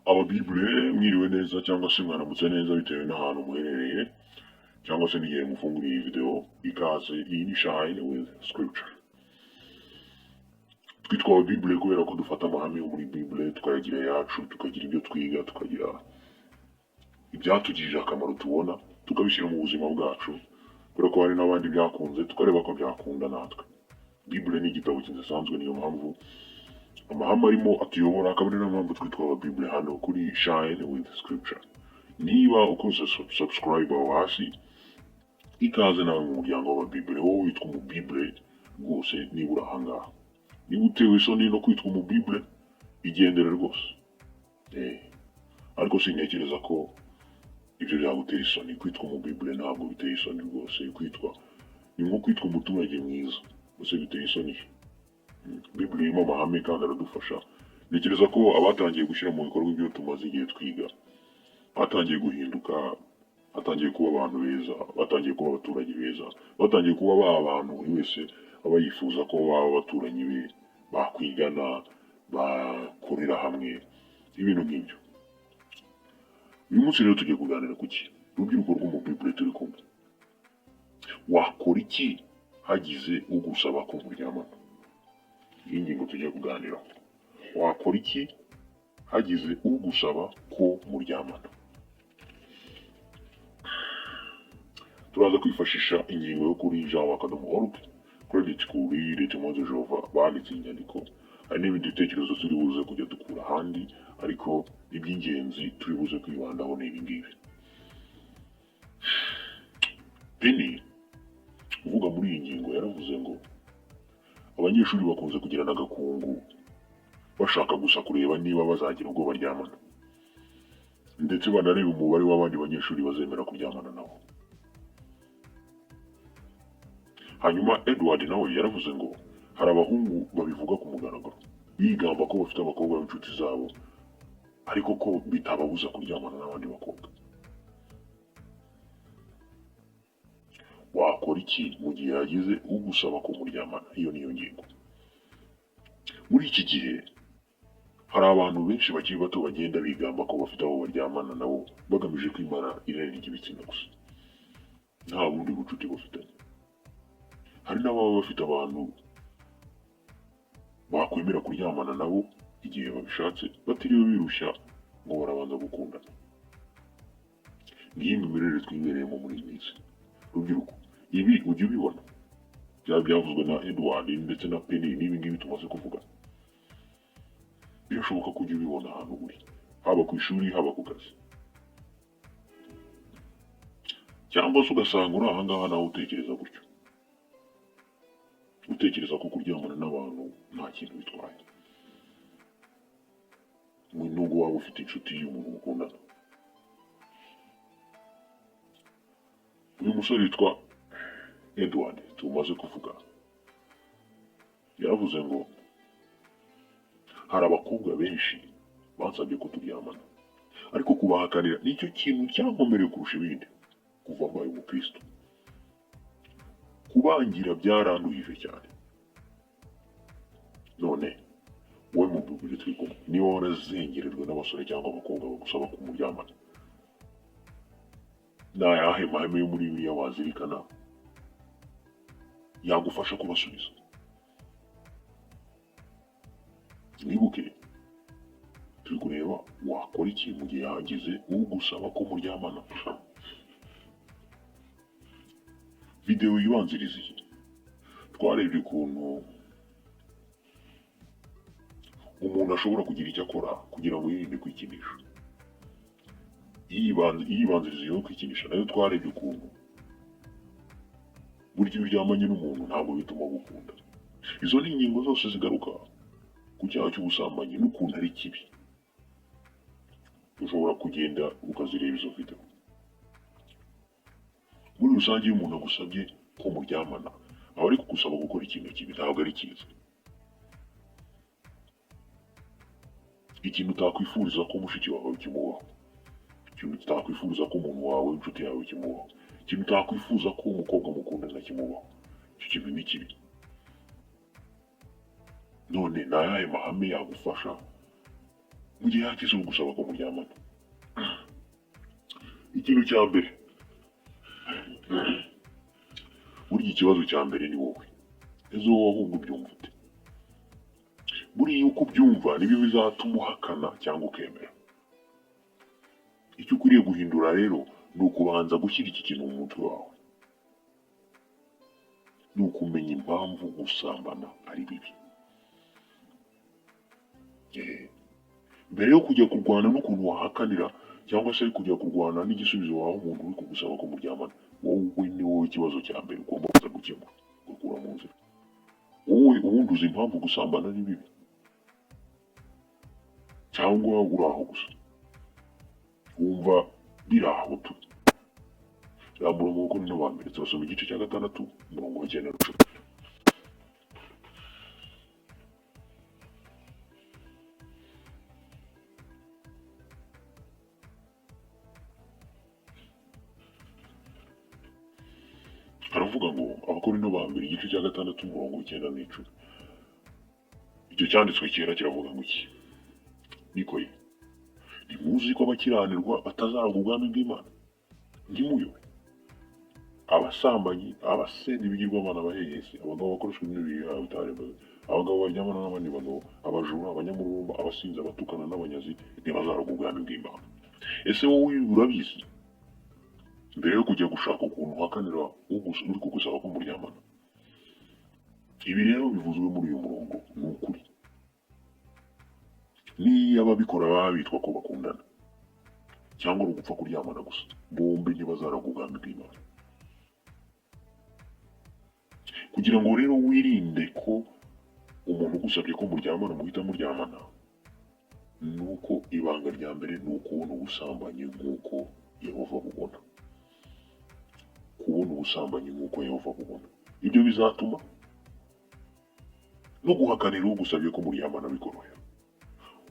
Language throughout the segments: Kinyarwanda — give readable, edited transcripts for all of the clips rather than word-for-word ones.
Ababibure mwiriwe neza cyangwa se mwaramutse neza bitewe n'ahantu muherereye cyangwa se n'igihe mufunguriye iyi video. Ikaze, iyi ni Shine with Scripture. Twitwa Ababibure kubera ko dufata amahame yo muri Bible tukayagira yacu, tukagira ibyo twiga, tukagira ibyatugirira akamaro tubona, tukabishyira mu buzima bwacu kubera ko hari n'abandi byakunze tukareba ko byakunda natwe. Bible ni igitabo kidasanzwe, niyo mpamvu amahame arimo atuyobora, akaba ari nayo mpamvu twitwa Ababibure hano kuri Shine with Scripture. Niba ukoze subscribe aho hasi, ikaze nawe mu muryango w'Ababibure. Wowe witwa umubibure rwose, niba uri ahangaha, niba utewe isoni no kwitwa umubibure, igendere rwose. Ariko sintekereza ko ibyo byagutera isoni. Kwitwa umubibure ntabwo biteye isoni rwose. Ni nko kwitwa umuturage mwiza, gusa biteye isoni. Bible irimo amahame kandi aradufasha. Ntekereza ko abatangiye gushyira mu bikorwa ibyo tumaze igihe twiga batangiye guhinduka, batangiye kuba abantu beza, batangiye kuba abaturage beza, batangiye kuba abantu buri wese aba yifuza ko baba abaturanyi be, bakwigana, bakorera hamwe, ibintu nk'ibyo. Uyu munsi rero tugiye kuganira ku ki? Urubyiruko rw'umubibure turi kumwe. Wakora iki hagize ugusaba ko muryamana? Iyi ngingo tugiye kuganiraho. Wakora iki hagize ugusaba ko muryamana? Turaza kwifashisha ingingo yo kuri jean.org, credit kuri Leta Mose Jehova banditse inyandiko. Hari n'ibindi bitekerezo turi buze kujya dukura ahandi, ariko iby'ingenzi turi buze kwibandaho ni ibi ngibi. Penny uvuga muri iyi ngingo yaravuze ngo abanyeshuri bakunze kugirana agakungu bashaka gusa kureba niba bazagira ubwo baryamana, ndetse banareba umubare w'abandi banyeshuri bazemera kuryamana nabo. Hanyuma Edward nawe yaravuze ngo hari abahungu babivuga ku mugaragaro, bigamba ko bafite abakobwa b'inshuti zabo, ariko ko bitababuza kuryamana n'abandi bakobwa. Wakora iki mu gihe hagize ugusaba ko muryamana? Iyo niyo ngingo. Muri iki gihe hari abantu benshi bakiri bato bagenda bigamba ko bafite abo baryamana nabo bagamije kwimara irari ry'ibitsina gusa, nta bundi bucuti bafitanye. Hari n'ababa bafite abantu bakwemera kuryamana nabo igihe babishatse, batiriwe birushya ngo barabanza gukundana. Ngiyi imimerere twibereyemo muri iyi minsi. Rubyiruko, ibi ujya ubibona? Byavuzwe na Edward ndetse na Penny, n'ibi ngibi tumaze kuvuga. Birashoboka ko ujya ubibona ahantu uri, haba ku ishuri, haba ku kazi, cyangwa se ugasanga uri ahangaha nawe utekereza gutyo. Utekereza ko kuryamana n'abantu nta kintu bitwaye, nubwo waba ufite inshuti y'umuntu mukundana. Uyu musore witwa Edward tumaze kuvuga yaravuze ngo hari abakobwa benshi bansabye ko turyamana, ariko kubahakanira nicyo kintu cyankomereye kurusha ibindi kuva mbaye umukristo. Kubangira byaranduhije cyane. None wowe mu Bible turi kumwe, niba warazengerejwe n'abasore cyangwa abakobwa bagusaba ko muryamana, ni ayahe mahame yo muri Bibiliya wazirikana yagufasha kubasubiza? Mwibuke, turi kureba wakora iki mu gihe hagize ugusaba ko muryamana. Video yibanziriza iyi twarebye ukuntu umuntu ashobora kugira icyo akora kugira ngo yirinde kwikinisha. Iyibanziriza yo kwikinisha nayo twarebye ukuntu burya iyo uryamanye n'umuntu ntabwo bituma gukunda. Izo ni ingingo zose zigaruka ku cyaha cy'ubusambanyi n'ukuntu ari kibi. Ushobora kugenda ukazireba izo video. Muri rusange iyo umuntu agusabye ko muryamana, aba ari kugusaba gukora ikintu kibi, ntabwo ari cyiza. Ikintu utakwifuriza ko mushiki wawe kimubaho, ikintu utakwifuriza ko umuntu wawe inshuti yawe kimubaho, ikintu utakwifuza ko umukobwa mukundana kimubaho, icyo kintu ni kibi. None ni ayahe mahame yagufasha mu gihe hakize gusaba ko muryamana. Ikintu cya mbere, buriya ikibazo cya mbere ni wowe. Ejo wowe ahubwo ubyumva ute? Buriya uko ubyumva nibyo bizatuma uhakana cyangwa ukemera. Icyo ukwiriye guhindura rero ni ukubanza gushyira iki kintu mu mutwe wawe. Ni ukumenya impamvu gusambana ari bibi. Mbere yo kujya kurwana n'ukuntu wahakanira cyangwa se kujya kurwana n'igisubizo wawe umuntu uri kugusaba ko muryamana, wowe ni wowe ikibazo cya mbere ugomba kuza gukemura, gukura mu nzira. Wowe ubundi uzi impamvu gusambana ari bibi, cyangwa uri aho gusa wumva biri aho tu? Rambura amaboko ni n'abambere, turasoma igice cya 6 umurongo wa 9 na 10. Aravuga ngo Abakorinto ba mbere igice cya 6 umurongo wa 9 na 10. Icyo cyanditswe kera kiravuga ngo iki? Niko ye, ntimuzi ko abakiranirwa batazaragwa ubwami bw'Imana? Ntimuyobe. Abasambanyi, abasenzi b'ibigirwamana, abahehesi, abagabo bakoreshwa imibiri yabo itarembaga, abagabo baryamana n'abandi bagabo, abajura, abanyamururumba, abasinzi, abatukana n'abanyazi ntibazaragwa ubwami bw'Imana. Ese wowe urabizi mbere yo kujya gushaka ukuntu uhakanira uri kugusaba ko muryamana? Ibi rero bivuzwe muri uyu murongo ni ukuri. Niyo ababikora baba bitwa ko bakundana cyangwa ari ugupfa kuryamana gusa, bombi ntibazaragwa ubwami bw'Imana. Kugira ngo rero wirinde ko umuntu ugusabye ko muryamana muhita muryamana, nuko ibanga rya mbere ni ukubona ubusambanyi nk'uko Yehova bubona. Kubona ubusambanyi nk'uko Yehova bubona, ibyo bizatuma no guhakanira ugusabye ko muryamana bikorohera.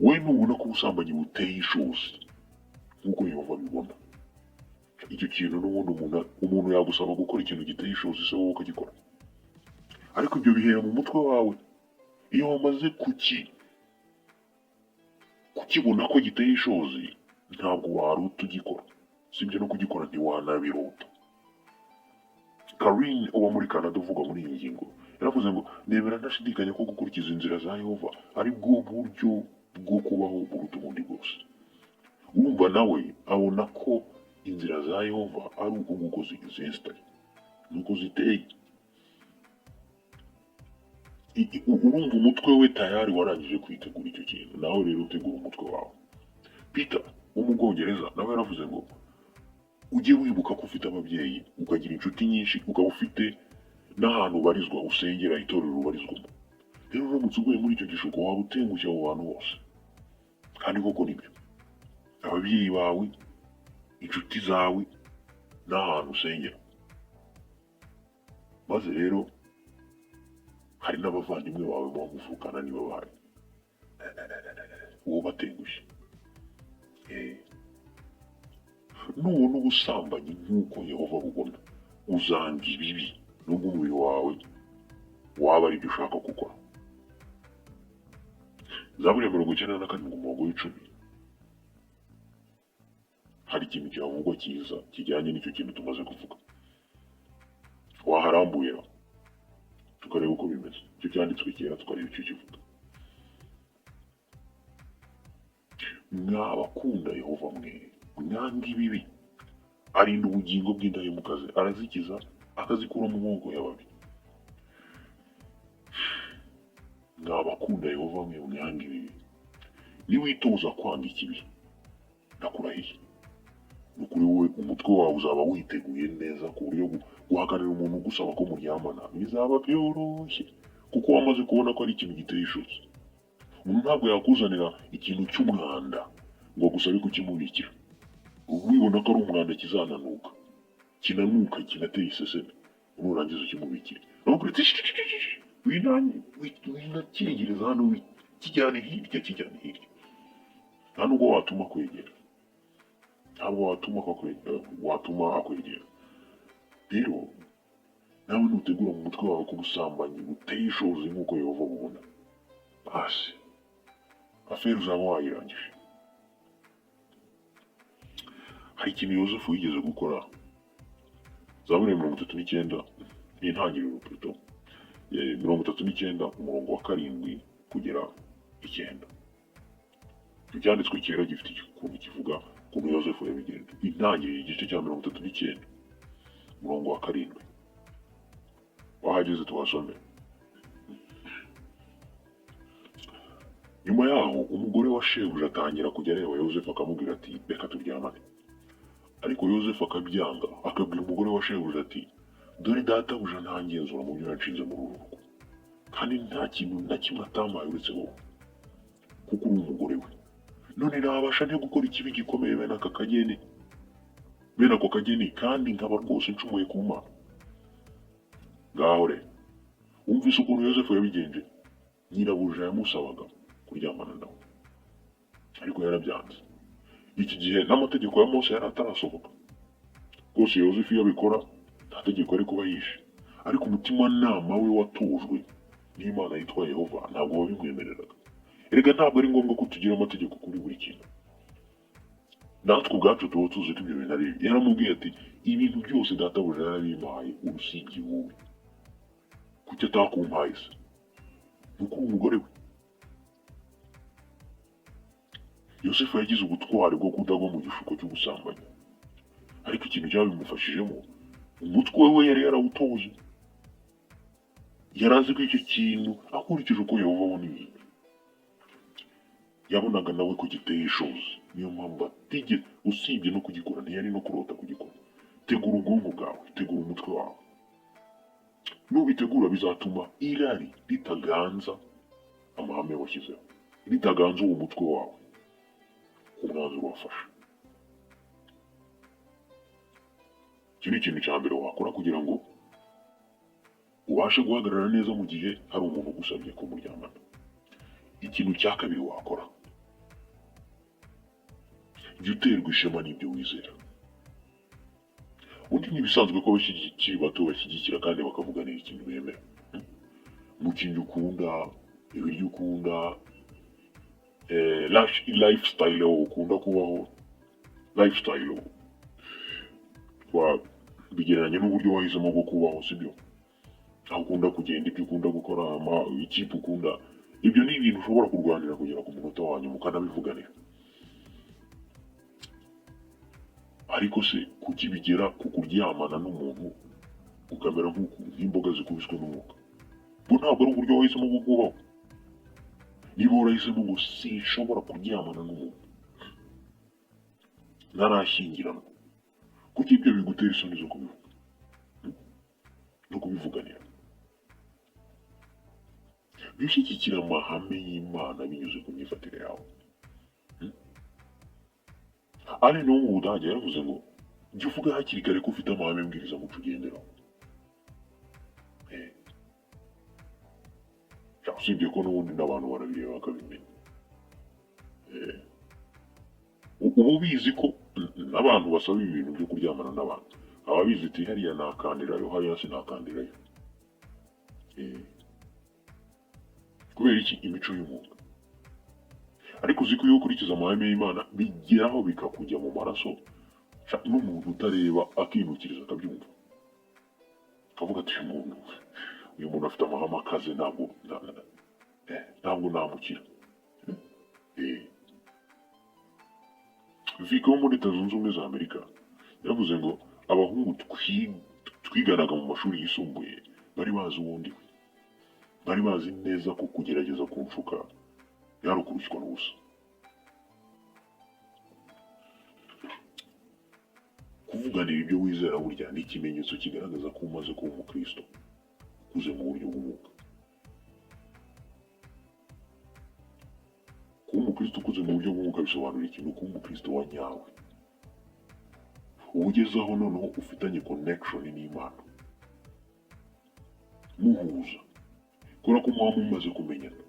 We nubona ko ubusambanyi buteye ishozi nk'uko Yehova bibona, icyo kintu n'ubundi umuntu yagusaba gukora ikintu giteye ishozi, se wowe ukagikora. Ariko ibyo bihera mu mutwe wawe. Iyo wamaze kukibona ko giteye ishozi, ntabwo waruta ugikora. Sibyo no kugikora ntiwanabirota. Karine uba muri Canada uvuga muri iyi ngingo yaravuze ngo nemera ndashidikanya ko gukurikiza inzira za Yehova ari bwo buryo bwo kubaho buruta ubundi bwose. Urumva nawe abona ko inzira za Yehova ari uko nguko zesitaye, nuko ziteye. Urumva umutwe we tayari warangije kwitegura icyo kintu, nawe rero utegura umutwe wawe. Peter wo mu Bwongereza nawe yaravuze ngo ujye wibuka ko ufite ababyeyi, ukagira inshuti nyinshi, ukaba ufite n'ahantu ubarizwa, usengera, itorero ubarizwamo. Rero uramutse uguye muri icyo gishuko waba utengushye abo bantu bose. Kandi koko nibyo, ababyeyi bawe, inshuti zawe, n'ahantu usengera. Maze rero hari n'abavandimwe bawe muba muvukana niba bahari, uwo batengushye. Nubona ubusambanyi nk'uko Yehova bubona, uzanga ibibi nubwo umubiri wawe waba ari ibyo ushaka gukora. Zaburi ya 97 umurongo wa 10 hari ikintu kihavugwa cyiza kijyanye n'icyo kintu tumaze kuvuga. Waharambuye tukareba uko bimeze. Icyo cyanditswe kera tukareba icyo kivuga. Mwabakunda Yehova mwe, mwanga ibibi, arinda ubugingo bw'indahemuka ze, arazikiza akazikura mu maboko y'ababi. Mwabakunda Yehova mwe, mwanga ibibi. Niwitoza kwanga ikibi, ndakurahiye, ni ukuri wowe umutwe wawe uzaba witeguye neza ku buryo guhakanira umuntu ugusaba ko muryamana bizaba byoroshye, kuko wamaze kubona ko ari ikintu giteye ishozi. Umuntu ntabwo yakuzanira ikintu cy'umwanda ngo agusabe kukimubikira. Ubibona ko ari umwanda kizananuka, kinanuka kinateye iseseme, nurangiza ukimubikire. Ntabwo winakirigiriza hano, kijyane hirya. Nta nubwo watuma kwegera. Ntabwo watuma akwegera. Rero nawe nutegura mu mutwe wawe ko ubusambanyi buteye ishozi nk'uko Yehova bubona, basi aferi uzaba wayirangije. hari ikintu Yozefu yigeze gukora. Zaburi 39 n'intangiriro Pluto 39 umurongo wa 7 kugera 9. Icyanditswe kera gifite ikintu kivuga ku Yozefu yabigenje. Intangiriro igice cya 39 umurongo wa 7. Wahageze tuhasome. Nyuma yaho umugore wa shebuja atangira kujya areba Yozefu akamubwira ati reka turyamane. Ariko Yozefu akabyanga, akabwira umugore wa shebuja ati dore databuja ntangenzura mu byo yanshinze muri uru rugo, kandi nta kintu na kimwe atampaye uretse wowe, kuko uri umugore we. None nabasha nte gukora ikibi gikomeye bene ako kageni kandi nkaba rwose ncumuye ku Mana? Ngaho rero wumvise ukuntu Yozefu yabigenje. Nyirabuja yamusabaga kuryamana nawe, ariko yarabyanze. Iki gihe n'amategeko ya Mose yari atarasohoka. Rwose Yozefu iyo abikora nta tegeko ari kuba yishe, ariko umutimanama we watujwe n'Imana yitwa Yehova ntabwo wabimwemereraga. Erega ntabwo ari ngombwa ko tugira amategeko kuri buri kintu. Natwe ubwacu tuba tuzi ko ibyo bintu ari bibi. Yaramubwiye ati ibintu byose databuja yarabimpaye urusibye wowe. Kuki atakumpaye se? Nuko umugore we. Yozefu yagize ubutwari bwo kutagwa mu gishuko cy'ubusambanyi, ariko ikintu cyabimufashijemo umutwe we yari yarawutoje. Yari azi ko icyo kintu akurikije uko Yehova abona ibintu, yabonaga nawe ko giteye ishozi. Niyo mpamvu atigeze, usibye no kugikora ntiyari no kurota kugikora. Tegura ubwonko bwawe, tegura umutwe wawe. Nubitegura bizatuma irari ritaganza amahame washyizeho, ritaganza uwo mutwe wawe umwanzuro wafashe. Iki ni ikintu cya mbere wakora kugira ngo ubashe guhagarara neza mu gihe hari umuntu ugusabye kumuryamana. Ikintu cya kabiri wakora, jya uterwa ishema n'ibyo wizera. Undi ntibisanzwe ko abakiri bato bashyigikira kandi bakavuganira ikintu bemera. Mu kintu ukunda, ibiryo ukunda, lifestyle ukunda kubaho, lifestyle bigereranye n'uburyo wahisemo bwo kubaho, sibyo? Aho ukunda kugenda, ibyo ukunda gukora, ikipe ukunda, ibyo ni ibintu ushobora kurwanira kugera ku munota wanyu mukanabivuganira. Ariko se kuki bigera ku kuryamana n'umuntu ukamera nk'imboga zikubiswe n'umwuka? Bo ntabwo ari uburyo wahisemo bwo kubaho. Niba warahisemo ngo sinshobora kuryamana n'umuntu ntarashyingiranwa, kuki ibyo bigutera isoni zo kubivuga no kubivuganira? Bishyigikira amahame y'Imana binyuze ku myifatire yawe. Ari no mu Budage yaravuze ngo jya uvuga hakiri kare ko ufite amahame mbwirizamuco ugenderaho. Usibye ko n'ubundi n'abantu barabireba bakabimenya. Uba ubizi ko n'abantu basaba ibintu byo kuryamana n'abantu, ababizi ati hariya nakandirayo, hariya sinakandirayo. Kubera iki? Imico y'umwuga. Ariko uzi ko iyo ukurikiza amahame y'Imana bigeraho bikakujya mu maraso, n'umuntu utareba akinukiriza akabyumva, akavuga ati uyu muntu afite amahame akaze, ntabwo namukira. Vika wo muri Leta Zunze Ubumwe za Amerika yavuze ngo abahungu twiganaga mu mashuri yisumbuye bari bazi uwundi we, bari bazi neza ko kugerageza kunshuka yari ukurushywa n'ubusa. Kuvuganira ibyo wizera burya ni ikimenyetso kigaragaza ko umaze kuba umukristo ukuze mu buryo bw'umwuka. Kuba umukristo ukuze mu buryo bw'umwuka bisobanura ikintu, kuba umukristo wa nyawe, ugezaho noneho ufitanye connection n'Imana, muhuza kubera ko muba mumaze kumenyana.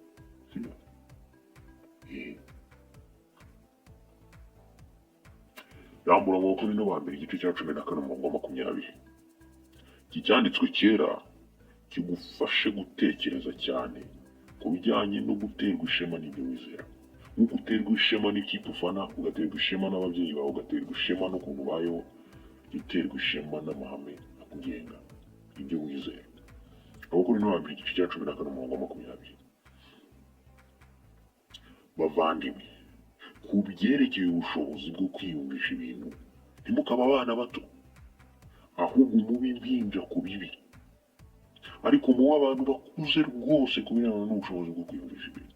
Rambura amaboko ni wa mbere igice cya 14:20. Iki cyanditswe kera kigufashe gutekereza cyane ku bijyanye no guterwa ishema n'ibyo wizera. nk'uko uterwa ishema n'ikipe ufana, ugaterwa ishema n'ababyeyi bawe, ugaterwa ishema n'ukuntu ubayeho, uterwa ishema n'amahame akugenga ibyo wizera. Abakuru n'ababiri igice cya 14 umurongo wa 20. Bavandimwe, ku byerekeye ubushobozi bwo kwiyumvisha ibintu, ntimukaba abana bato, ahubwo mube impinja ku bibi, ariko muba abantu bakuze rwose ku birebana n'ubushobozi bwo kwiyumvisha ibintu.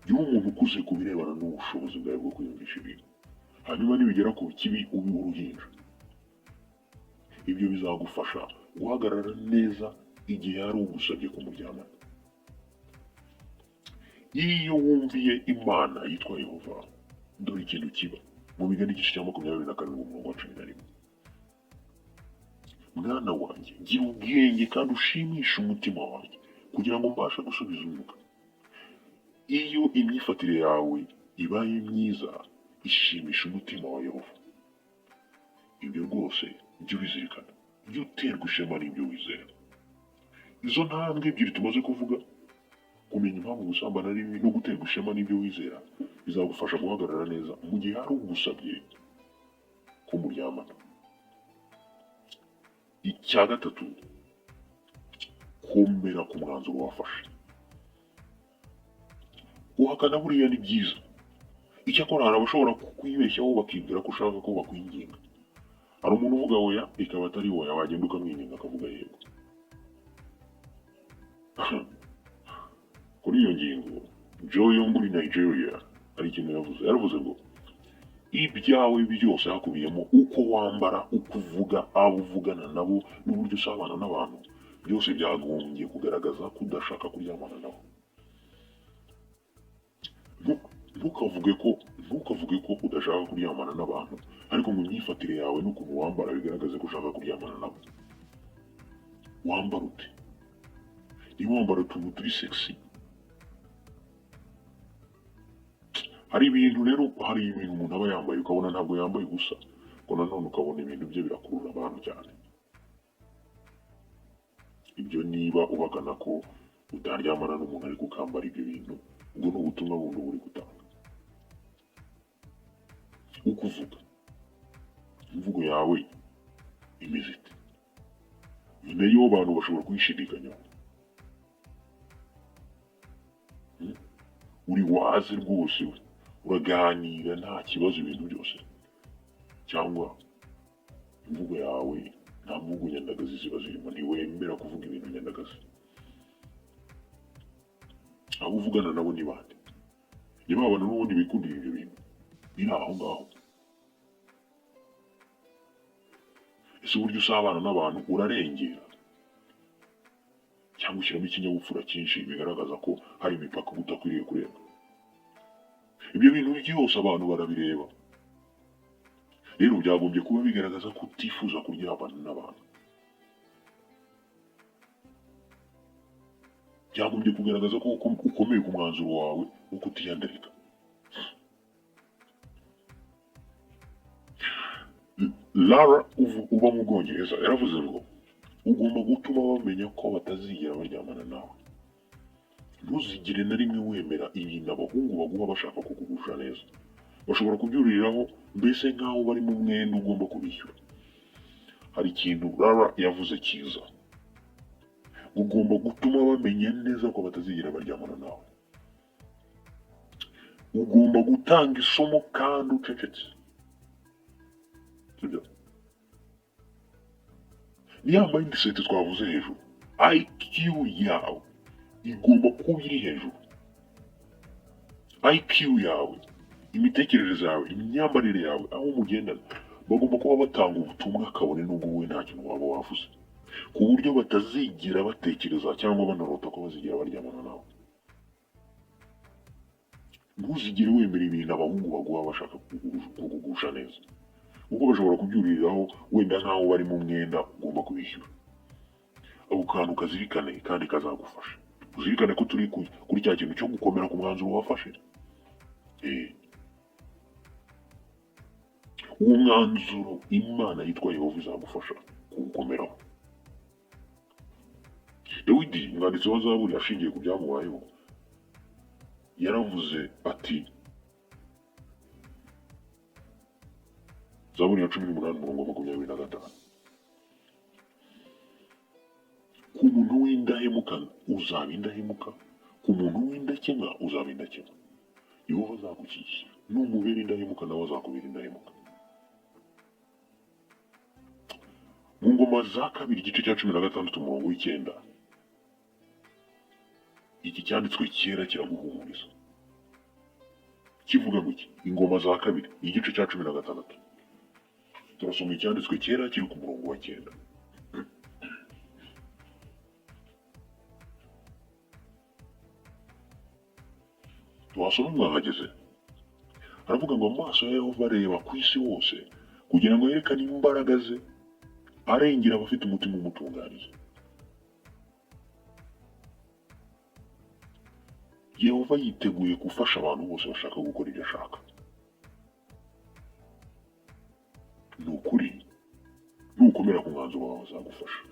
Jya umuntu ukuze ku birebana n'ubushobozi bwawe bwo kwiyumvisha ibintu, hanyuma nibigera ku kibi ube uruhinja. Ibyo bizagufasha guhagarara neza igihe hari ugusabye kumuryamana. Iyo wumviye Imana yitwa Yehova, dore ikintu kiba mu Migani igice cya 27 umurongo wa 11. Mwana wanjye, gira ubwenge kandi ushimishe umutima wanjye, kugira ngo mbashe gusubiza umwuka. Iyo imyifatire yawe ibaye myiza, ishimisha umutima wa Yehova. Ibyo rwose jya ubizirikana, jya uterwa ishema n'ibyo wizera. Izo ntambwe ebyiri tumaze kuvuga, kumenya impamvu gusambana ari bibi no guterwa ishema n'ibyo wizera, bizagufasha guhagarara neza mu gihe hari ugusabye ko muryamana. Icya gatatu, komera ku mwanzuro wafashe. Guhakana buriya ni byiza, icyakora hari abashobora kukwibeshyaho bakibwira ko ushaka ko bakwinginga. Hari umuntu uvuga oya ikaba atari oya, wagenda ukamwinginga akavuga yego. Kuri iyo ngingo, Joy yo muri Nigeria hari ikintu yaravuze ngo ibyawe byose hakubiyemo uko wambara, uko uvuga, abo uvugana nabo n'uburyo usabana n'abantu, byose byagombye kugaragaza ko udashaka kuryamana nabo. Ntukavuge ko udashaka kuryamana n'abantu, ariko mu myifatire yawe n'ukuntu wambara bigaragaze ko ushaka kuryamana nabo. Wambara ute? Niba wambara utuntu turi sexy, hari ibintu umuntu aba yambaye ukabona ntabwo yambaye gusa, ngo nanone ukabona ibintu bye birakurura abantu cyane. Ibyo niba uhakana ko utaryamana n'umuntu ariko ukambara ibyo bintu, ubwo ni ubutumwa bundi buri gutanga. Uko uvuga, imvugo yawe imeze ite? Nayo abantu bashobora kuyishidikanyaho. Uri wazi rwose, uraganira nta kibazo ibintu byose, cyangwa imvugo yawe nta mvugo nyandagazi ziba zirimo, ntiwemera kuvuga ibintu nyandagazi. Abo uvugana nabo ni bande? Niba abantu n'ubundi bikundira ibyo bintu biri aho ngaho. Ese uburyo usabana n'abantu urarengera, cyangwa ushyiramo ikinyabupfura cyinshi bigaragaza ko hari imipaka utakwiriye kurenga? Ibyo bintu byose abantu barabireba. Rero byagombye kuba bigaragaza ko utifuza kuryamana n'abantu. Byagombye kugaragaza ko ukomeye ku mwanzuro wawe wo kutiyandarika. Lara uba mu Bwongereza yaravuze ngo ugomba gutuma bamenya ko batazigera baryamana nawe. Ntuzigire na rimwe wemera ibintu abahungu baguha bashaka kukugusha neza. Bashobora kubyuririraho mbese nk'aho bari mu mwenda ugomba kubishyura. Hari ikintu Lara yavuze cyiza. Ugomba gutuma bamenya neza ko batazigera baryamana nawe. Ugomba gutanga isomo kandi ucecetse. Niya mindset twavuze hejuru, IQ yawe igomba kuba iri hejuru. IQ yawe, imitekerereze yawe, imyambarire yawe, aho mugendana, bagomba kuba batanga ubutumwa kabone n'ubwo wowe nta kintu waba wavuze, ku buryo batazigera batekereza cyangwa banarota ko bazigera baryamana nawe. Ntuzigere wemera ibintu abahungu baguha bashaka kukugusha neza, kuko bashobora kubyuririraho wenda nk'aho bari mu mwenda ugomba kubishyura. Ako kantu kazirikane kandi kazagufasha. Uzirikane ko turi kuri cya kintu cyo gukomera ku mwanzuro wafashe. Uwo mwanzuro Imana yitwa Yehova izagufasha kuwukomeraho. Dawidi umwanditsi wa Zaburi ashingiye ku byamubayeho yaravuze ati, Zaburi ya 18 umurongo wa 25, ku muntu w'indahemuka uzaba indahemuka, ku muntu w'indakemwa uzaba indakemwa. Yehova azagukikira, numubera indahemuka nawe azakubera indahemuka. Mu Ngoma za kabiri igice cya 16 umurongo w'9, iki cyanditswe kera kiraguhumuriza. Kivuga ngo iki? Ingoma za kabiri igice cya 16. Turasoma icyanditswe kera kiri ku murongo wa 9. Twasoma mwahageze. Aravuga ngo amaso ya Yehova areba ku isi hose kugira ngo yerekane imbaraga ze, arengera abafite umutima umutunganiye. Yehova yiteguye gufasha abantu bose bashaka gukora ibyo ashaka. Ni ukuri, nukomera ku mwanzuro wawe azagufasha.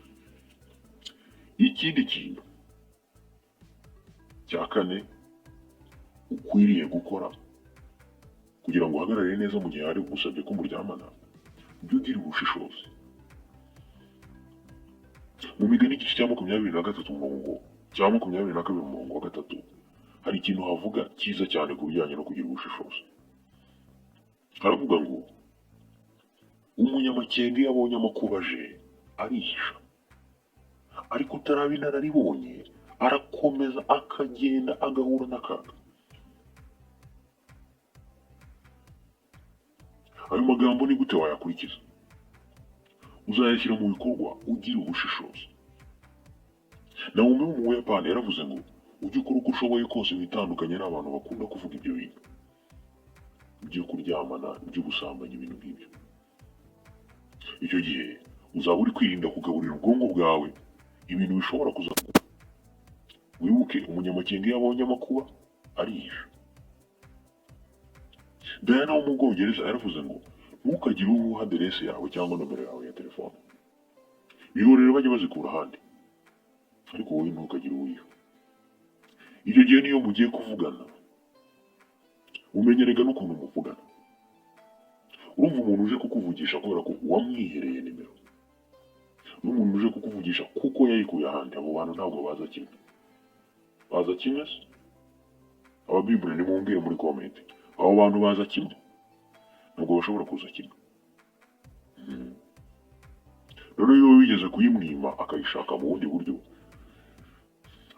Ikindi kintu cya kane ukwiriye gukora kugira ngo uhagarare neza mu gihe hari ugusabye ko muryamana, ujye ugira ubushishozi. Mu Migani igice cya 23 umurongo cya 22 umurongo wa 3 hari ikintu havuga cyiza cyane ku bijyanye no kugira ubushishozi. Haravuga ngo umunyamakenga iyo abonye amakuba aje arihisha, ariko utaraba inararibonye arakomeza akagenda agahura n'akaga. Ayo magambo ni gute wayakurikiza? Uzayashyira mu bikorwa ugira ubushishozi. Naomi wo mu Buyapani yaravuze ngo ujye ukora uko ushoboye kose witandukanye n'abantu bakunda kuvuga ibyo bintu byo kuryamana, byo gusambanya, ibintu nk'ibyo. Icyo gihe uzaba uri kwirinda kugaburira ubwonko bwawe ibintu bishobora kuzakuba. Wibuke, umunyamakenga iyo abonye amakuba arihisha. Diana wo mu Bwongereza yaravuze ngo ntukagire uha aderese yawe cyangwa nomero yawe ya telefone. Bihorere bajye bazikura ahandi, ariko wowe ntukagire uwiha. Icyo gihe niyo mugiye kuvugana umenyerega n'ukuntu muvugana. Urumva umuntu uje kukuvugisha kubera ko wamwihereye nimero, n'umuntu uje kukuvugisha kuko yayikuye ahandi. Abo bantu ntabwo baza kimwe. Baza kimwe se? Ababibure nimumbwire muri comment. Abo bantu baza kimwe? Ntabwo bashobora kuza kimwe. Rero iyo wigeze kuyimwima akayishaka mu bundi buryo,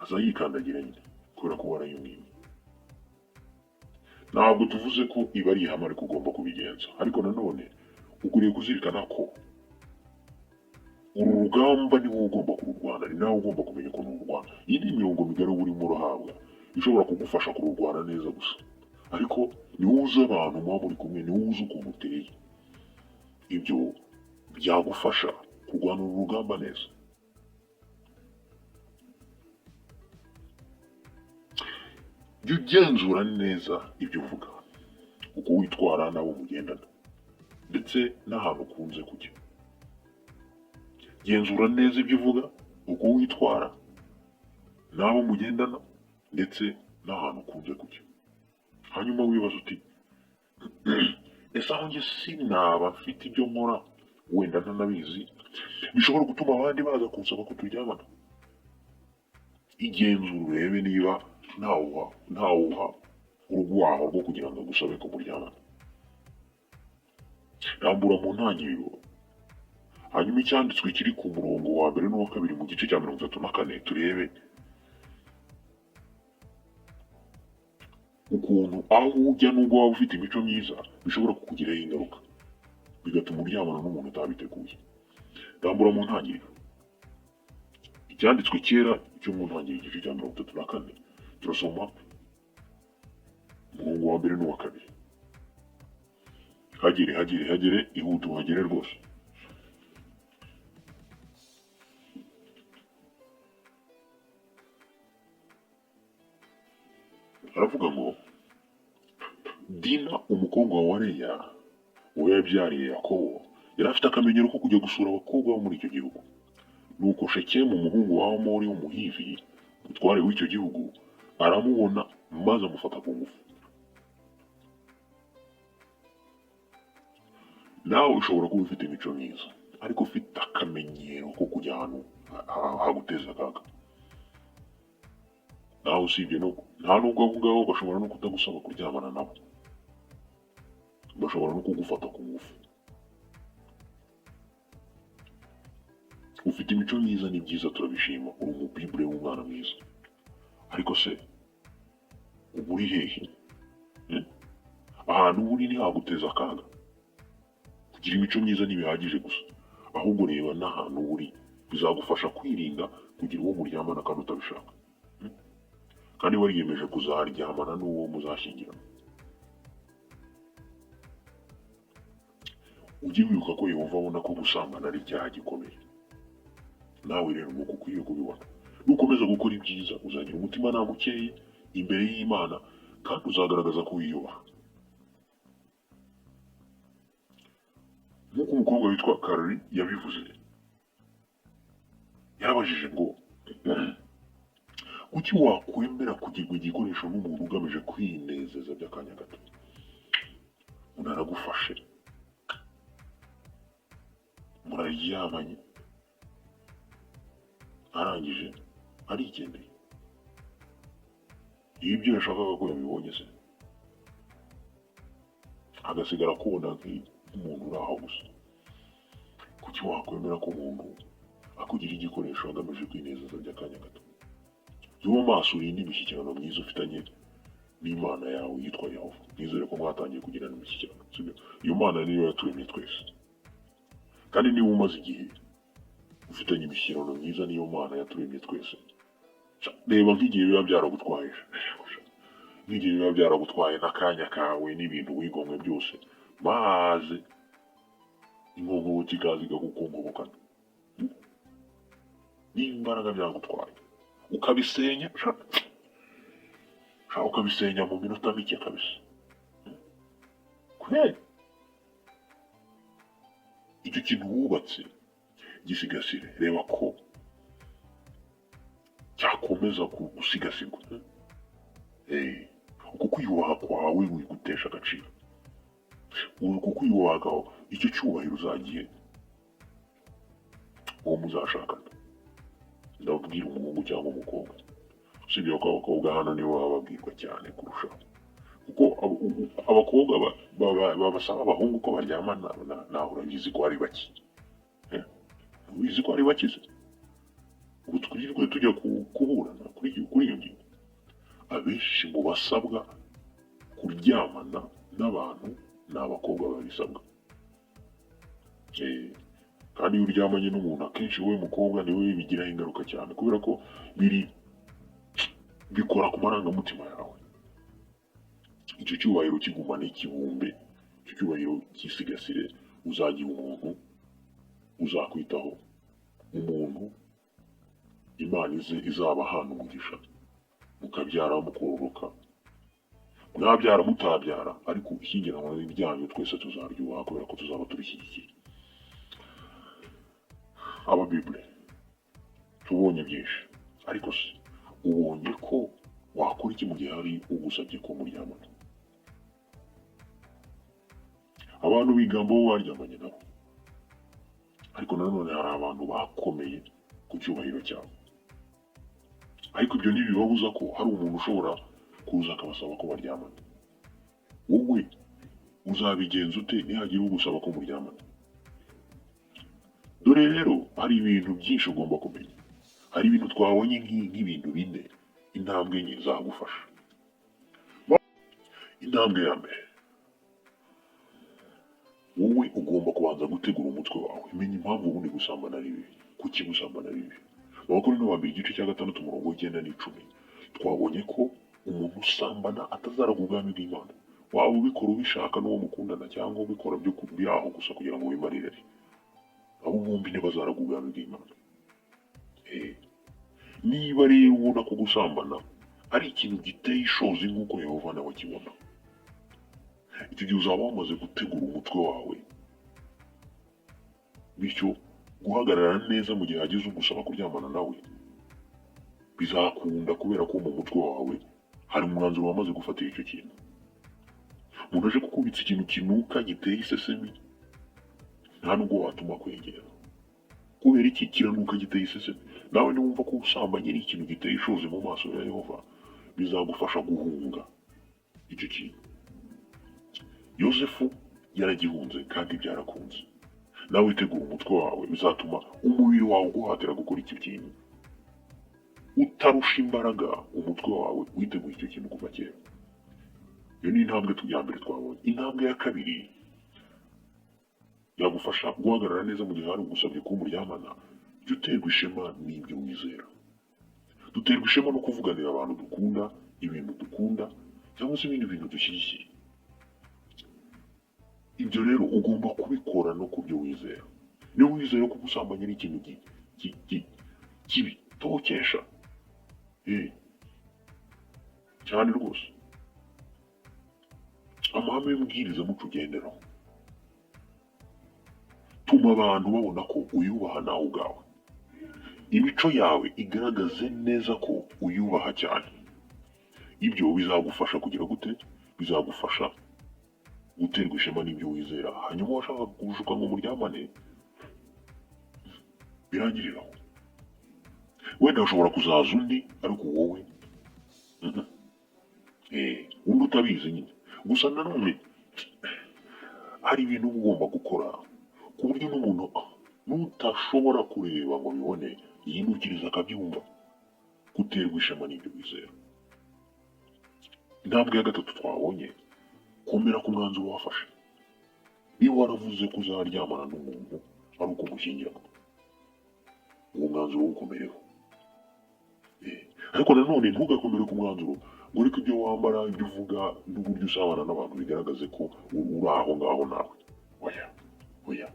aza yikandagira nyine kubera ko warayimwima. Ntabwo tuvuze ko iba ari ihame ariko ugomba kubigenza, ariko nanone ukwiriye kuzirikana ko uru rugamba ni wowe ugomba kururwana, ni nawe ugomba kumenya ukuntu ururwana. Iyi ni imirongo migari urimo urahabwa ishobora kugufasha kururwana neza gusa, ariko ni wowe uzi abantu muba muri kumwe, ni wowe uzi ukuntu uteye. Ibyo byagufasha kurwana uru rugamba neza. Jya ugenzura neza ibyo uvuga, uko witwara n'abo mugendana, ndetse n'ahantu ukunze kujya. Genzura neza ibyo uvuga, uko witwara n'abo mugendana, ndetse n'ahantu ukunze kujya. Hanyuma wibaza uti ese aho njye sinaba mfite ibyo nkora wenda ntanabizi bishobora gutuma abandi baza kunsaba ko turyamana? Igenzura urebe niba ntawuha urugwaho rwo kugira ngo agusabe ko muryamana. Rambura mu ntangiriro, hanyuma icyanditswe kiri ku murongo wa 1 n'uwa 2 mu gice cya 34 turebe ukuntu aho ujya n'ubwo waba ufite imico myiza bishobora kukugiraho ingaruka bigatuma uryamana n'umuntu utabiteguye. Rambura mu ntangiriro, icyanditswe kera cyo mu ntangiriro igice cya 34 turasoma umurongo wa 1 n'uwa 2. Hagere ihute uhagere rwose. Aravuga ngo Dina umukobwa wa Leya uwo yabyariye Yakobo yari afite akamenyero ko kujya gusura abakobwa bo muri icyo gihugu. Nuko Shekemu umuhungu wa Hamori w'umuhivi, umutware w'icyo gihugu, aramubona maze amufata ku ngufu. Nawe ushobora kuba ufite imico myiza ariko ufite akamenyero ko kujya ahantu haguteza akaga. Nawe usibye no nta nubwo aho ngaho bashobora no kutagusaba kuryamana nabo, bashobora no kugufata ku ngufu. Ufite imico myiza ni byiza, turabishima, uri umubibure w'umwana mwiza, ariko se uba uri hehe? Ahantu uri ntihaguteza akaga. Kugira imico myiza ntibihagije gusa, ahubwo reba n'ahantu uri bizagufasha kwirinda kugira uwo muryamana kandi utabishaka, kandi wariyemeje kuzaryamana n'uwo muzashyingirana. Ujye wibuka ko Yehova abona ko gusambana ari icyaha gikomeye. Nawe rero nuko ukwiye kubibona. Nukomeza gukora ibyiza uzagira umutima nta mukeye imbere y'Imana kandi uzagaragaza ko wiyubaha. Nk'uko umukobwa witwa Karoli yabivuze, yarabajije ngo kuki wakwemera kugirwa igikoresho n'umuntu ugamije kwinezeza by'akanya gato? Umuntu aragufashe, muraryamanye, arangije arigendeye. Iyo ibyo yashakaga ko yabibonye se, agasigara kubona nk'umuntu uri aho gusa. Kuki wakwemera ko umuntu akugira igikoresho agamije kwinezeza by'akanya gato? Jya maso urinde imishyikirano myiza ufitanye n'Imana yawe yitwa Yehova. Nizere ko mwatangiye kugirana imishyikirano, sibyo? Iyo Mana niyo yaturemye twese, kandi niba umaze igihe ufitanye imishyikirano myiza n'iyo Mana yaturemye twese, reba nk'igihe biba byaragutwaye, nk'igihe biba byaragutwaye n'akanya kawe n'ibintu wigomwe byose, maze inkonkobotsi ikaza ikagukonkobokana, n'imbaraga byagutwaye ukabisenya, ukabisenya mu minota mike kabisa. Kubera icyo kintu wubatse gisigasire, reba ko cyakomeza gusigasirwa. Uko kwiyubaha kwawe wigutesha agaciro, uko kwiyubaha kwawe icyo cyubahiro uzagihe uwo muzashakana. Ndababwira umuhungu cyangwa umukobwa, usibye ko abakobwa hano nibo baba babwirwa cyane kurushaho, kuko abakobwa babasaba abahungu ko baryamana, nawe urabizi ko ari bake. Ubizi ko ari bake se? Ubu twirirwe tujya kuburana kuri iyo ngingo. Abenshi mu basabwa kuryamana n'abantu ni abakobwa babisabwa. Kandi iyo uryamanye n'umuntu akenshi wowe mukobwa niwe bigiraho ingaruka cyane, kubera ko bikora ku marangamutima yawe. Icyo cyubahiro kigumana ikibumbe, icyo cyubahiro kisigasire, uzagira umuntu uzakwitaho, umuntu Imana izaba hano umugisha, mukabyara mukororoka, mwabyara mutabyara, ariko ishyingiranwa ryanyu twese tuzaryubaha kubera ko tuzaba turishyigikiye. Ababibure tubonye byinshi, ariko se ubonye ko wakora iki mu gihe hari ugusabye ko muryamana? Abantu bigamba bo baryamanye nabo, ariko nanone hari abantu bakomeye ku cyubahiro cyabo. Ariko ibyo ntibibabuza ko hari umuntu ushobora kuza akabasaba ko baryamana. Wowe uzabigenza ute nihagira ugusaba ko muryamana? Dore rero hari ibintu byinshi ugomba kumenya. Hari ibintu twabonye nk'ibintu bine, intambwe enye zagufasha. Intambwe ya mbere, wowe ugomba kubanza gutegura umutwe wawe. Menya impamvu ubundi gusambana ari bibi. Kuki gusambana ari bibi? Abakorinto ba mbere igice cya 6 umurongo 9 n'10 twabonye ko umuntu usambana atazaraga ubwami bw'Imana. Waba ubikora ubishaka n'uwo mukundana cyangwa ubikora byaho gusa kugira ngo wimarire, abo bombi ntibazaraga ubwami bw'Imana. Niba rero ubona ko gusambana ari ikintu giteye ishozi nk'uko Yehova nawe akibona, icyo gihe uzaba wamaze gutegura umutwe wawe, bityo guhagarara neza mu gihe hagize ugusaba kuryamana nawe bizakunda, kubera ko mu mutwe wawe hari umwanzuro wamaze gufatira icyo kintu. Umuntu aje kukubitsa ikintu kinuka giteye isesemi, nta nubwo watuma kwegera. Kubera iki? Kiranuka giteye isesemi. Nawe niwumva ko ubusambanyi ari ikintu giteye ishozi mu maso ya Yehova, bizagufasha guhunga icyo kintu. Yosefu yaragihunze kandi byarakunze. Nawe witegura umutwe wawe, bizatuma umubiri wawe uguhatira gukora icyo kintu utarusha imbaraga umutwe wawe witeguye icyo kintu kuva kera. Iyo ni intambwe ya mbere twabonye. Intambwe ya kabiri yagufasha guhagarara neza mu gihe hari ugusabye ko umuryamana. Jya uterwa ishema n'ibyo wizera. Duterwa ishema no kuvuganira abantu dukunda, ibintu dukunda, cyangwa se ibindi bintu dushyigikiye. Ibyo rero ugomba kubikora no ku byo wizera. Niba wizera ko ubusambanyi ari ikintu kibi, tokesha cyane rwose. Amahame y'ubwirizamuco ugenderaho, tuma abantu babona ko uyubaha nawe ubwawe. Imico yawe igaragaze neza ko uyubaha cyane. Ibyo bizagufasha kugira gute? Bizagufasha guterwa ishema n'ibyo wizera. Hanyuma washaka kugushuka ngo muryamane, birangiriraho. Wenda ushobora kuzaza undi, ariko wowe undi utabizi nyine. Gusa nanone hari ibintu uba ugomba gukora ku buryo n'umuntu n'utashobora kureba ngo bibone yinukiriza akabyumva. Guterwa ishema n'ibyo wizera. Intambwe ya gatatu twabonye, komera ku mwanzuro wafashe. Niba waravuze ko uzaryamana n'umuntu ari uko mushyingiranywe, uwo mwanzuro wukomereho. Ariko nanone ntugakomere ku mwanzuro ngo ariko ibyo wambara, ibyo uvuga n'uburyo usabana n'abantu bigaragaze ko uri aho ngaho nawe. Oya.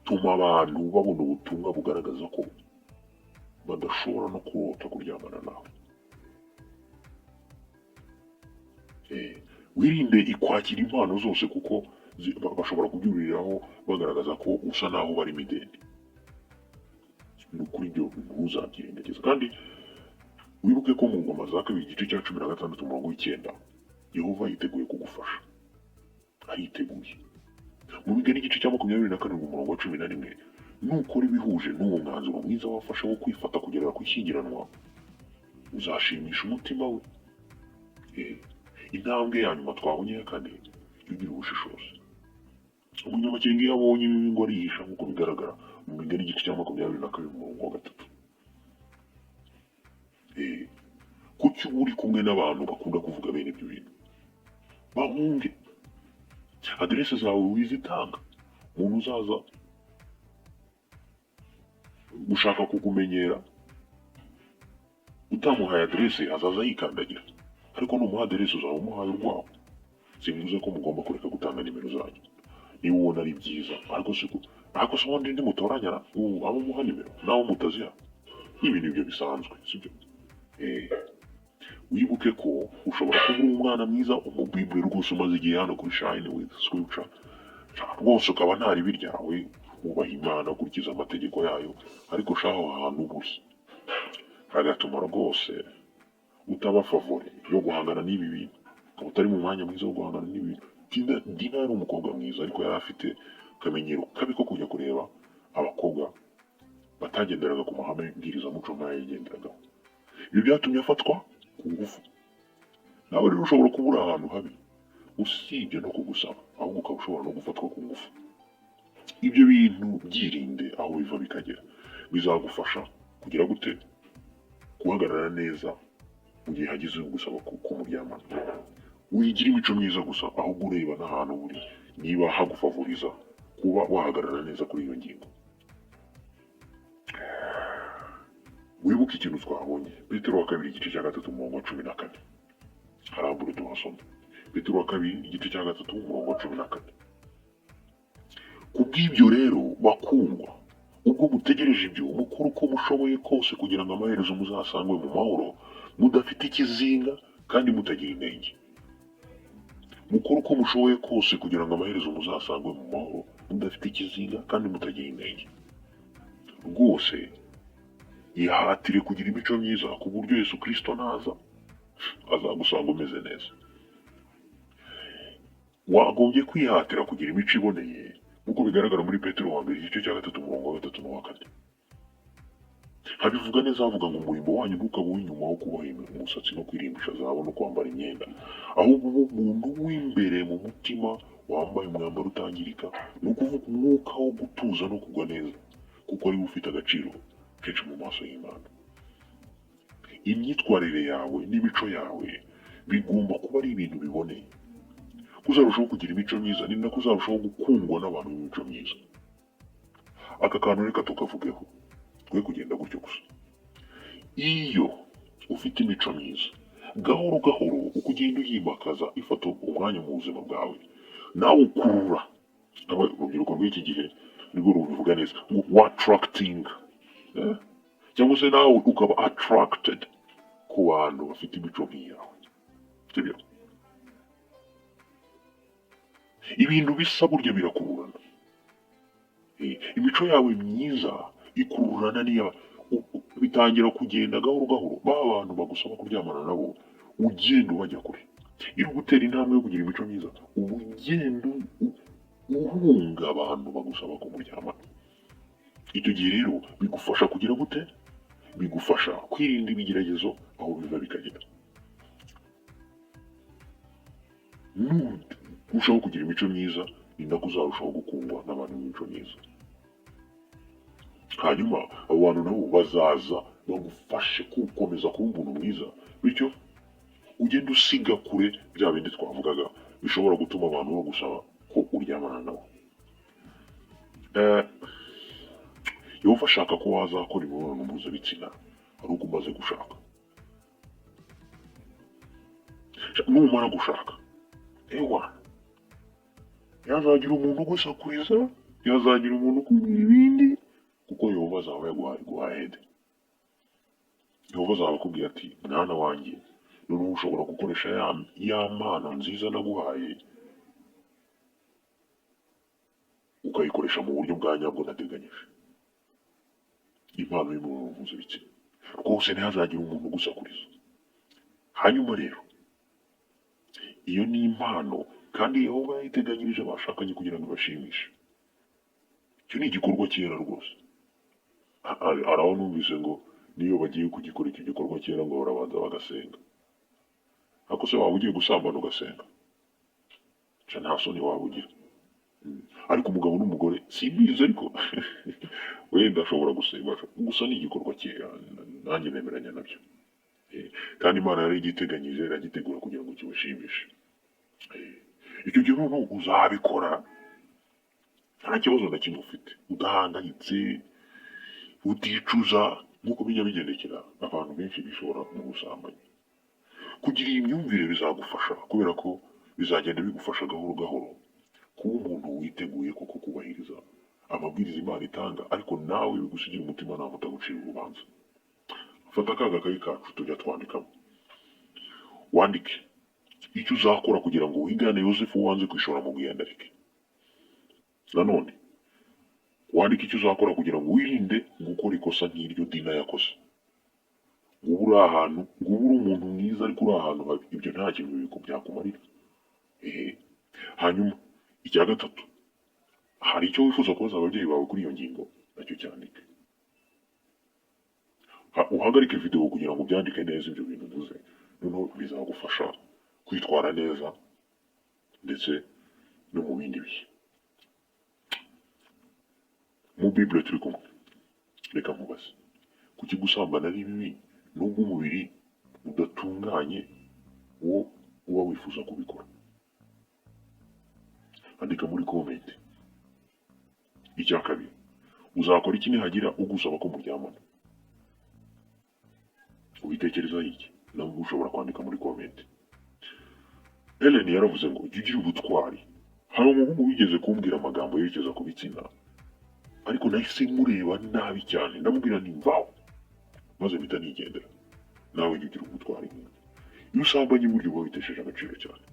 Tuma abantu babona ubutumwa bugaragaza ko badashobora no kurota kuryamana nawe. Wirinde ikwakira impano zose, kuko bashobora kubyuriraho bagaragaza ko usa naho bari midende. Ni ukuri ibyo ntuzabyirengagiza. Kandi wibuke ko mu ngoma za kabiri igice cya 16:9 Yehova yiteguye kugufasha. Ariteguye. Mu Migani igice cya 27:11 nukora ibihuje n'uwo mwanzuro mwiza wafashe wo kwifata kugera ku ishyingiranwa, uzashimisha umutima we. Intambwe ya nyuma twabonye ya kane, ugira ubushishozi. Umunyamakenga iyo abonye ibibi ngo arihisha, nk'uko bigaragara mu Migani igice cya 22:3. Kuki uba uri kumwe n'abantu bakunda kuvuga bene ibyo bintu? Bahunge. Aderese zawe wizitanga. Umuntu uzaza gushaka kukumenyera, utamuhaye aderese azaza yikandagira. Ariko numuha aderese uzaba umuhaye urwaho. Simvuze ko mugomba kureka gutanga nimero zanyu niba ubona ari byiza. Ariko se ubundi mutoranyana abo muha nimero nawe mutaziha. Ibi nibyo bisanzwe, sibyo? Wibuke ko ushobora kuba uri umwana mwiza, umubibwe rwose umaze igihe hano kuri Shine with Scripture, rwose ukaba nta ribi ryawe, wubaha Imana, ukurikiza amategeko yayo, ariko shaho ahantu buri hagatuma rwose utaba favori yo guhangana n'ibi bintu. Ukaba utari mu mwanya mwiza wo guhangana n'ibi bintu. Dina yari umukobwa mwiza, ariko yari afite akamenyero kabi ko kujya kureba abakobwa batagenderaga ku mahame y'ubwirizamuco nk'ayo yagenderagaho. Ibi byatumye afatwa ku ngufu. Nawe rero ushobora kuba uri ahantu habi, usibye no kugusaba, ahubwo ukaba ushobora no gufatwa ku ngufu. Ibyo bintu byirinde aho biva bikagera. Bizagufasha kugira gute? Guhagarara neza mu gihe hagize ugusaba ko muryamana. Wigira imico myiza gusa, ahubwo ureba n'ahantu buri niba hagufavoriza kuba wahagarara neza kuri iyo ngingo. Wibuke ikintu twabonye. Petero wa kabiri igice cya 3:14. Harambure tuhasoma. Petero wa kabiri igice cya 3:14. Kubw'ibyo rero bakundwa, ubwo mutegereje ibyo, mukora uko mushoboye kose kugira ngo amaherezo muzasangwe mu mahoro, mudafite ikizinga kandi mutagira inenge. Mukora uko mushoboye kose kugira ngo amaherezo muzasangwe mu mahoro, mudafite ikizinga kandi mutagira inenge. Rwose yihatire kugira imico myiza, ku buryo Yesu Kristo naza azagusanga umeze neza. Wagombye kwihatira kugira imico iboneye nk'uko bigaragara muri Petero wa mbere igice cya 3 umurongo wa 3 n'uwa 4. Habivuga neza avuga ngo umurimo wanyu ntukabe uw'inyuma wo kuboha umusatsi no kwirimbisha zahabu no kwambara imyenda, ahubwo umuntu w'imbere mu mutima wambaye umwambaro utangirika, ni ukuvuga umwuka wo gutuza no kugwa neza, kuko ari we ufite agaciro kenshi mu maso y'Imana. Imyitwarire yawe n'imico yawe bigomba kuba ari ibintu biboneye. Kuzarushaho kugira imico myiza ni nako uzarushaho gukundwa n'abantu b'imico myiza. Aka kantu reka tukavugeho, twe kugenda gutyo gusa. Iyo ufite imico myiza, gahoro gahoro uko ugenda uyimakaza ifata umwanya mu buzima bwawe, nawe ukurura urubyiruko rw'iki gihe nirwo rubivuga neza ngo attracting, cyangwa se nawe ukaba attracted ku bantu bafite imico nk'iyawe. Sibyo? Ibintu bisa burya birakururana. Imico yawe myiza ikururana niya bitangira kugenda gahoro gahoro. Ba bantu bagusaba kuryamana nabo ugenda ubajya kure. Iyo gutera intambwe yo kugira imico myiza, ugenda uhunga abantu bagusaba kumuryamana. Icyo gihe rero bigufasha kugira gute? Bigufasha kwirinda ibigeragezo aho biva bikagera. Urushaho kugira imico myiza ni nako uzarushaho gukundwa n'abantu b'imico myiza. Hanyuma abo bantu nabo bazaza bagufashe gukomeza kuba umuntu mwiza, bityo ugenda usiga kure bya bindi twavugaga bishobora gutuma abantu bagusaba ko uryamana nabo. Yehova ashaka ko wazakora imibonano mpuzabitsina ari uko umaze gushaka. Numara gushaka, yazagira umuntu ugusakuriza, yazagira umuntu ukubwira ibindi, kuko Yehova azaba yaguhaye. Yehova azaba akubwira ati mwana wanjye, noneho ushobora gukoresha ya mpano nziza naguhaye ukayikoresha mu buryo bwa nyabwo nateganyije. Impano y'imibonano mpuzabitsina rwose ntihazagira umuntu ugusakuriza. Hanyuma rero iyo ni impano kandi Yehova yayiteganyirije abashakanye kugira ngo bashimishe. Icyo ni igikorwa cyera rwose. Araho numvise ngo niyo bagiye kugikora icyo gikorwa cyera ngo barabanza bagasenga. Ariko se waba ugiye gusambana ugasenga? Nta soni waba ugira. Ariko umugabo n'umugore simbizi, ariko wenda ashobora gusenga, gusa ni igikorwa cyera, nanjye nemeranya nabyo. Kandi Imana yari igiteganyije, iragitegura kugira ngo kibashimishe. Icyo gihe noneho uzabikora nta kibazo na kimwe ufite, udahangayitse, uticuza, nk'uko bijya bigendekera abantu benshi bishora mu busambanyi. Kugira iyi myumvire bizagufasha, kubera ko bizagenda bigufasha gahoro gahoro kuba umuntu witeguye koko kubahiriza amabwiriza Imana itanga, ariko nawe bigusigira umutima ntabwo utagucira urubanza. Fata akaga kayi kacu tujya twandikamo, wandike icyo uzakora kugira ngo wigane Yosefu wanze kwishora mu bwiyandarike. Nanone wandike icyo uzakora kugira ngo wirinde gukora ikosa nk'iryo Dina yakoze. Ngo uri ahantu, ngo uri umuntu mwiza ariko uri ahantu habi, ibyo nta kintu byakumarira. Hanyuma icya gatatu, hari icyo wifuza kubaza ababyeyi bawe kuri iyo ngingo, nacyo cyandike. Uhagarike video kugira ngo byandike neza ibyo bintu uvuze, noneho bizagufasha kwitwara neza ndetse no mu bindi bihe. Mu Bible turi kumwe, reka nkubaze, kuki gusambana ari bibi nubwo umubiri udatunganye wo uba wifuza kubikora? Andika muri comment. Icya kabiri, uzakora iki nihagira ugusaba ko muryamana? Ubitekerezaho iki? Nabwo ushobora kwandika muri comment. Ellen yaravuze ngo jya ugira ubutwari. Hari umuhungu wigeze kumbwira amagambo yerekeza ku bitsina, ariko nahise mureba nabi cyane, ndamubwira nti mvaho, maze mpita nigendera. Nawe jya ugira ubutwari. Iyo usambanye buryo uba witesheje agaciro cyane.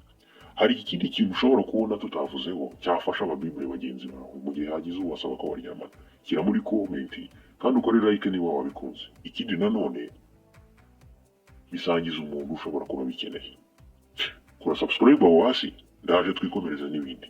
Hari ikindi kintu ushobora kubona tutavuzeho cyafasha ababibure bagenzi bawe mu gihe hagize uwasaba ko baryamana, shyira muri comment kandi ukore like niba wabikunze. Ikindi nanone, bisangiza umuntu ushobora kuba bikeneye. Kora subscribe aho hasi ndaje twikomereza n'ibindi.